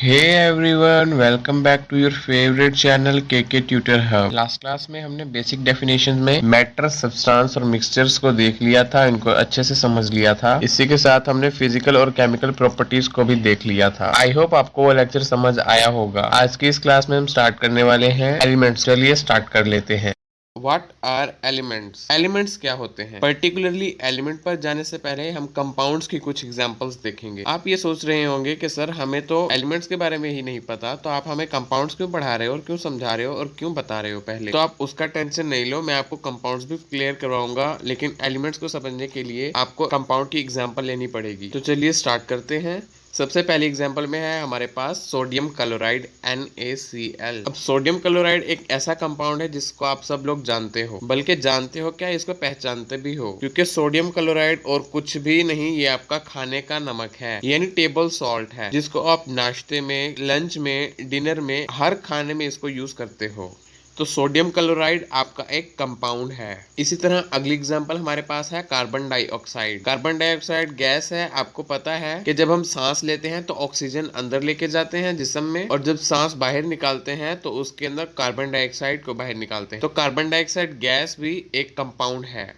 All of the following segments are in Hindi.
Hey everyone, welcome back to your favourite channel के ट्यूटर हब। लास्ट क्लास में हमने बेसिक डेफिनेशन में मैटर, सब्सटेंस और मिक्सचर्स को देख लिया था, इनको अच्छे से समझ लिया था। इसी के साथ हमने फिजिकल और केमिकल प्रॉपर्टीज को भी देख लिया था। आई होप आपको वो लेक्चर समझ आया होगा। आज की इस क्लास में हम स्टार्ट करने वाले हैं एलिमेंट्स। चलिए स्टार्ट कर लेते हैं। What are elements? एलिमेंट्स क्या होते हैं? पर्टिकुलरली एलिमेंट पर जाने से पहले हम कंपाउंड्स की कुछ एग्जांपल्स देखेंगे। आप ये सोच रहे होंगे कि सर हमें तो एलिमेंट्स के बारे में ही नहीं पता, तो आप हमें कंपाउंड्स क्यों पढ़ा रहे हो और क्यों समझा रहे हो और क्यों बता रहे हो? पहले तो आप उसका टेंशन नहीं लो, मैं आपको कंपाउंड्स भी क्लियर करवाऊंगा, लेकिन एलिमेंट्स को समझने के लिए आपको कंपाउंड की एग्जाम्पल लेनी पड़ेगी। तो चलिए स्टार्ट करते हैं। सबसे पहले एग्जांपल में है हमारे पास सोडियम क्लोराइड NaCl। अब सोडियम क्लोराइड एक ऐसा कंपाउंड है जिसको आप सब लोग जानते हो, बल्कि जानते हो क्या, इसको पहचानते भी हो, क्योंकि सोडियम क्लोराइड और कुछ भी नहीं, ये आपका खाने का नमक है, यानी टेबल सॉल्ट है, जिसको आप नाश्ते में, लंच में, डिनर में, हर खाने में इसको यूज करते हो। तो सोडियम क्लोराइड आपका एक कंपाउंड है। इसी तरह अगली एग्जांपल हमारे पास है carbon dioxide. Carbon dioxide gas है। आपको पता है कि जब हम सांस लेते हैं तो ऑक्सीजन अंदर लेके जाते हैं जिस्म में, और जब सांस बाहर निकालते हैं तो उसके अंदर कार्बन डाइऑक्साइड को बाहर निकालते हैं। तो कार्बन डाइऑक्साइड गैस भी एक कंपाउंड है।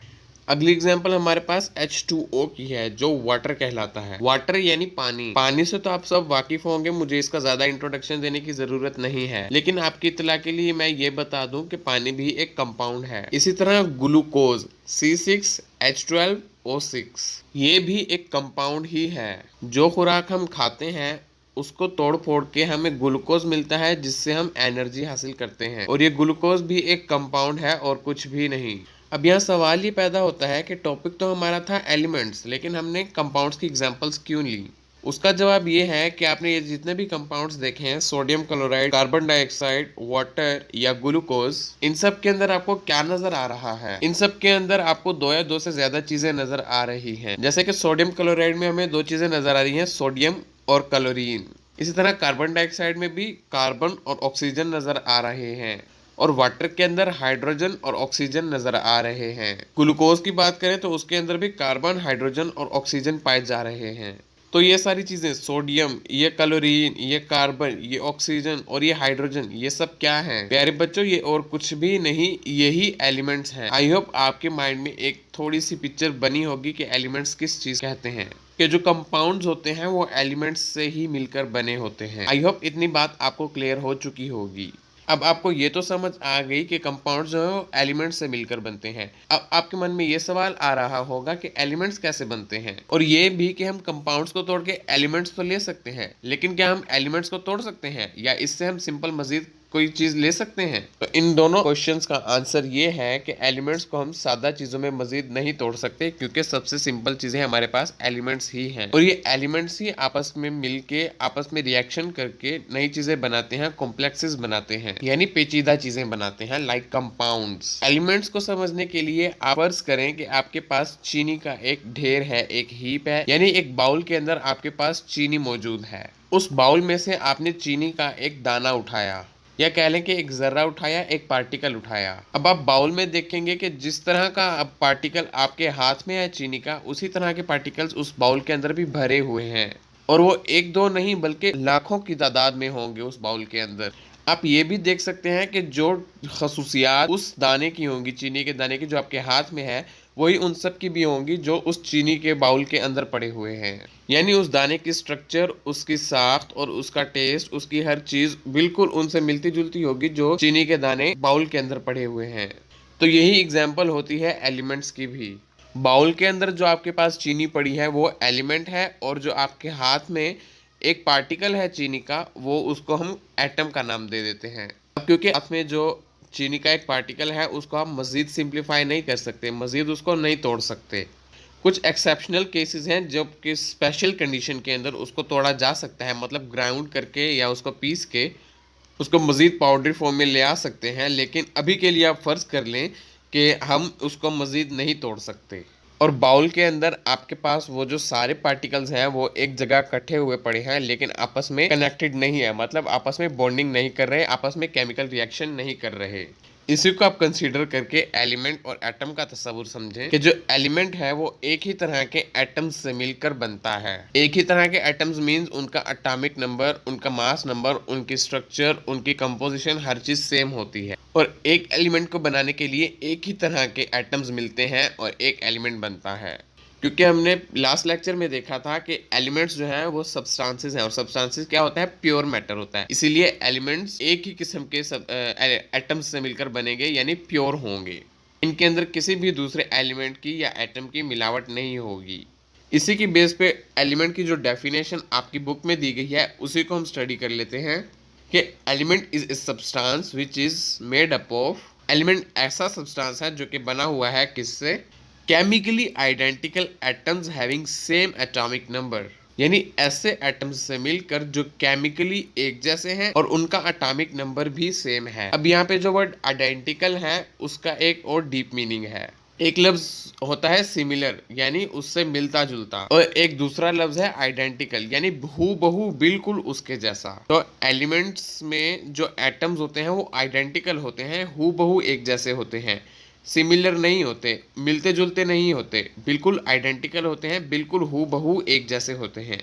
अगली एग्जांपल हमारे पास H2O की है, जो वाटर कहलाता है। वाटर यानी पानी। पानी से तो आप सब वाकिफ होंगे, मुझे इसका ज्यादा इंट्रोडक्शन देने की जरूरत नहीं है, लेकिन आपकी इत्तला के लिए मैं ये बता दूं कि पानी भी एक कंपाउंड है। इसी तरह ग्लूकोज C6H12O6, ये भी एक कंपाउंड ही है। जो खुराक हम खाते हैं उसको तोड़ फोड़ के हमें ग्लूकोज मिलता है, जिससे हम एनर्जी हासिल करते हैं, और ये ग्लूकोज भी एक कंपाउंड है और कुछ भी नहीं। अब यहाँ सवाल ये पैदा होता है कि टॉपिक तो हमारा था एलिमेंट्स, लेकिन हमने कंपाउंड्स की एग्जांपल्स क्यों ली? उसका जवाब ये है कि आपने ये जितने भी कंपाउंड्स देखे हैं, sodium chloride, carbon dioxide, water या ग्लूकोज, इन सब के अंदर आपको क्या नजर आ रहा है? इन सब के अंदर आपको दो या दो से ज्यादा चीजें नजर आ रही हैं। जैसे कि सोडियम क्लोराइड में हमें दो चीजें नजर आ रही हैं, सोडियम और क्लोरीन। इसी तरह कार्बन डाइऑक्साइड में भी कार्बन और ऑक्सीजन नजर आ रहे हैं, और वाटर के अंदर हाइड्रोजन और ऑक्सीजन नजर आ रहे हैं। ग्लूकोज की बात करें तो उसके अंदर भी कार्बन, हाइड्रोजन और ऑक्सीजन पाए जा रहे हैं। तो ये सारी चीजें, सोडियम, ये क्लोरीन, ये कार्बन, ये ऑक्सीजन और ये हाइड्रोजन, ये सब क्या है प्यारे बच्चों? ये और कुछ भी नहीं, यही एलिमेंट्स हैं। आई होप आपके माइंड में एक थोड़ी सी पिक्चर बनी होगी कि एलिमेंट्स किस चीज कहते हैं, कि जो कंपाउंड्स होते हैं वो एलिमेंट्स से ही मिलकर बने होते हैं। आई होप इतनी बात आपको क्लियर हो चुकी होगी। अब आपको ये तो समझ आ गई कि कंपाउंड्स जो है वो एलिमेंट्स से मिलकर बनते हैं। अब आपके मन में ये सवाल आ रहा होगा कि एलिमेंट्स कैसे बनते हैं, और ये भी कि हम कंपाउंड्स को तोड़ के एलिमेंट्स तो ले सकते हैं, लेकिन क्या हम एलिमेंट्स को तोड़ सकते हैं, या इससे हम सिंपल मजीद कोई चीज ले सकते हैं? तो इन दोनों क्वेश्चंस का आंसर ये है कि एलिमेंट्स को हम सादा चीजों में मजीद नहीं तोड़ सकते, क्योंकि सबसे सिंपल चीजें हमारे पास एलिमेंट्स ही हैं, और ये एलिमेंट्स ही आपस में मिलके, आपस में रिएक्शन करके नई चीजें बनाते हैं, कॉम्प्लेक्सेस बनाते हैं, यानी पेचीदा चीजें बनाते हैं, लाइक कंपाउंड्स। एलिमेंट्स को समझने के लिए आप फर्ज करें कि आपके पास चीनी का एक ढेर है, एक हीप है, यानी एक बाउल के अंदर आपके पास चीनी मौजूद है। उस बाउल में से आपने चीनी का एक दाना उठाया, या कह लें कि एक जर्रा उठाया, एक पार्टिकल उठाया। अब आप बाउल में देखेंगे कि जिस तरह का अब पार्टिकल आपके हाथ में है चीनी का, उसी तरह के पार्टिकल्स उस बाउल के अंदर भी भरे हुए हैं, और वो एक दो नहीं बल्कि लाखों की तादाद में होंगे उस बाउल के अंदर। आप ये भी देख सकते हैं कि जो खसूसियात उस दाने की होंगी, चीनी के दाने की, जो आपके हाथ में है, वही उन सब की भी होंगी जो उस चीनी के बाउल के अंदर पड़े हुए हैं। यानी उस दाने की स्ट्रक्चर, उसकी साख्त और उसका टेस्ट, उसकी हर चीज बिल्कुल उनसे मिलती जुलती होगी जो चीनी के दाने बाउल के अंदर पड़े हुए हैं। तो यही एग्जाम्पल होती है एलिमेंट्स की भी। बाउल के अंदर जो आपके पास चीनी पड़ी है वो एलिमेंट है, और जो आपके हाथ में एक पार्टिकल है चीनी का, वो उसको हम एटम का नाम दे देते हैं। अब क्योंकि हाथ में जो चीनी का एक पार्टिकल है उसको हम मजीद सिंप्लीफाई नहीं कर सकते, मजीद उसको नहीं तोड़ सकते। कुछ एक्सेप्शनल केसेस हैं जब कि स्पेशल कंडीशन के अंदर उसको तोड़ा जा सकता है, मतलब ग्राउंड करके या उसको पीस के उसको मजीद पाउडरी फॉर्म में ले आ सकते हैं, लेकिन अभी के लिए आप फर्ज कर लें कि हम उसको मजीद नहीं तोड़ सकते। और बाउल के अंदर आपके पास वो जो सारे पार्टिकल्स हैं वो एक जगह इकट्ठे हुए पड़े हैं, लेकिन आपस में कनेक्टेड नहीं है, मतलब आपस में बॉन्डिंग नहीं कर रहे, आपस में केमिकल रिएक्शन नहीं कर रहे। इसी को आप कंसीडर करके एलिमेंट और एटम का तस्वुर समझें कि जो एलिमेंट है वो एक ही तरह के एटम्स से मिलकर बनता है। एक ही तरह के एटम्स मींस उनका एटॉमिक नंबर, उनका मास नंबर, उनकी स्ट्रक्चर, उनकी कंपोजिशन, हर चीज सेम होती है। और एक एलिमेंट को बनाने के लिए एक ही तरह के एटम्स मिलते हैं और एक एलिमेंट बनता है। क्योंकि हमने लास्ट लेक्चर में देखा था कि एलिमेंट्स जो हैं वो सब्सटेंसेस हैं, और सब्सटेंसेस क्या होता है, प्योर मैटर होता है। इसीलिए एलिमेंट्स एक ही किस्म के एटम्स से मिलकर बनेंगे, यानी प्योर होंगे। इनके अंदर किसी भी दूसरे एलिमेंट की या एटम की मिलावट नहीं होगी। इसी की बेस पे एलिमेंट की जो डेफिनेशन आपकी बुक में दी गई है उसी को हम स्टडी कर लेते हैं कि element is a substance which is made up of. Element ऐसा सब्सटेंस है जो कि बना हुआ है किससे, chemically identical atoms having same atomic number, यानी ऐसे एटम्स से मिलकर जो केमिकली एक जैसे हैं और उनका एटॉमिक नंबर भी सेम है। अब यहाँ पे जो वर्ड आइडेंटिकल है उसका एक और डीप मीनिंग है। एक लफ्ज होता है सिमिलर, यानी उससे मिलता जुलता, और एक दूसरा लफ्ज है आइडेंटिकल, यानी हूबहू बिल्कुल उसके जैसा। तो एलिमेंट्स में जो एटम्स होते हैं वो आइडेंटिकल होते हैं, हूबहू एक जैसे होते हैं, सिमिलर नहीं होते, मिलते जुलते नहीं होते, बिल्कुल आइडेंटिकल होते हैं, बिल्कुल हूबहू एक जैसे होते हैं।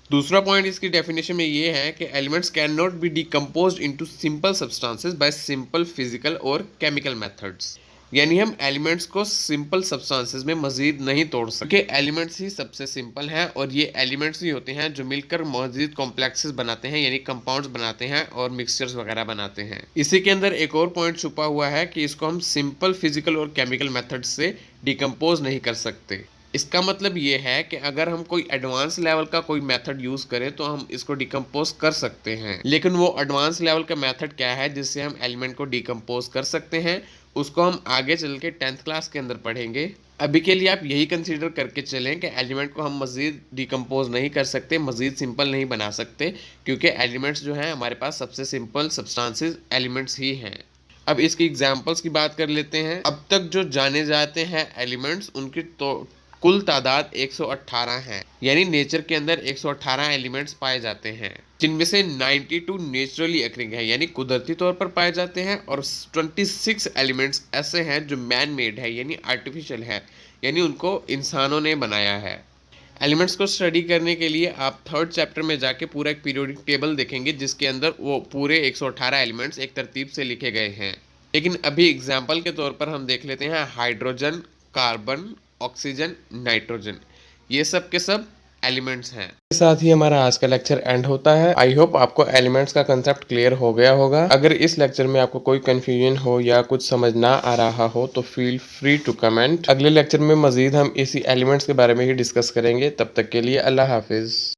दूसरा पॉइंट इसकी डेफिनेशन में ये है कि elements can not be decomposed into simple substances bye simple physical और केमिकल मेथड्स, यानी हम एलिमेंट्स को सिंपल सब्सटेंसेस में मजीद नहीं तोड़ सकते। एलिमेंट्स ही सबसे सिंपल हैं और ये एलिमेंट्स ही होते हैं जो मिलकर मजीद कॉम्प्लेक्सेस बनाते हैं, यानी कंपाउंड्स बनाते हैं और मिक्सचर्स वगैरह बनाते हैं। इसी के अंदर एक और पॉइंट छुपा हुआ है कि इसको हम सिंपल फिजिकल और केमिकल मेथड से डिकम्पोज नहीं कर सकते। इसका मतलब ये है कि अगर हम कोई एडवांस लेवल का कोई मेथड यूज करें तो हम इसको डिकम्पोज कर सकते हैं, लेकिन वो एडवांस लेवल का मेथड क्या है जिससे हम एलिमेंट को डिकम्पोज कर सकते हैं उसको हम आगे चल के 10th क्लास के अंदर पढ़ेंगे। अभी के लिए आप यही कंसीडर करके चलें कि एलिमेंट को हम मज़ीद डिकम्पोज नहीं कर सकते, मज़ीद सिंपल नहीं बना सकते, क्योंकि एलिमेंट्स जो हैं हमारे पास सबसे सिंपल सब्सटेंसेस एलिमेंट्स ही हैं। अब इसकी एग्जांपल्स की बात कर लेते हैं। अब तक जो जाने जाते हैं एलिमेंट्स उनकी तो कुल तादाद 118 है, यानी नेचर के अंदर 118 एलिमेंट्स पाए जाते हैं, जिनमें से 92 नेचुरली अकरिंग है, यानी कुदरती तौर पर पाए जाते हैं, और 26 एलिमेंट्स ऐसे हैं जो मैन मेड है, यानी आर्टिफिशियल है, यानी उनको इंसानों ने बनाया है। एलिमेंट्स को स्टडी करने के लिए आप 3rd चैप्टर में जाके पूरा एक पीरियोडिक टेबल देखेंगे जिसके अंदर वो पूरे 118 एलिमेंट्स एक तरतीब से लिखे गए हैं। लेकिन अभी एग्जाम्पल के तौर पर हम देख लेते हैं हाइड्रोजन, कार्बन, ऑक्सीजन, नाइट्रोजन, ये सब के सब एलिमेंट्स हैं। के साथ ही हमारा आज का लेक्चर एंड होता है। आई होप आपको एलिमेंट्स का कंसेप्ट क्लियर हो गया होगा। अगर इस लेक्चर में आपको कोई कंफ्यूजन हो या कुछ समझ ना आ रहा हो तो फील फ्री टू कमेंट। अगले लेक्चर में मजीद हम इसी एलिमेंट्स के बारे में ही डिस्कस करेंगे। तब तक के लिए अल्लाह हाफिज।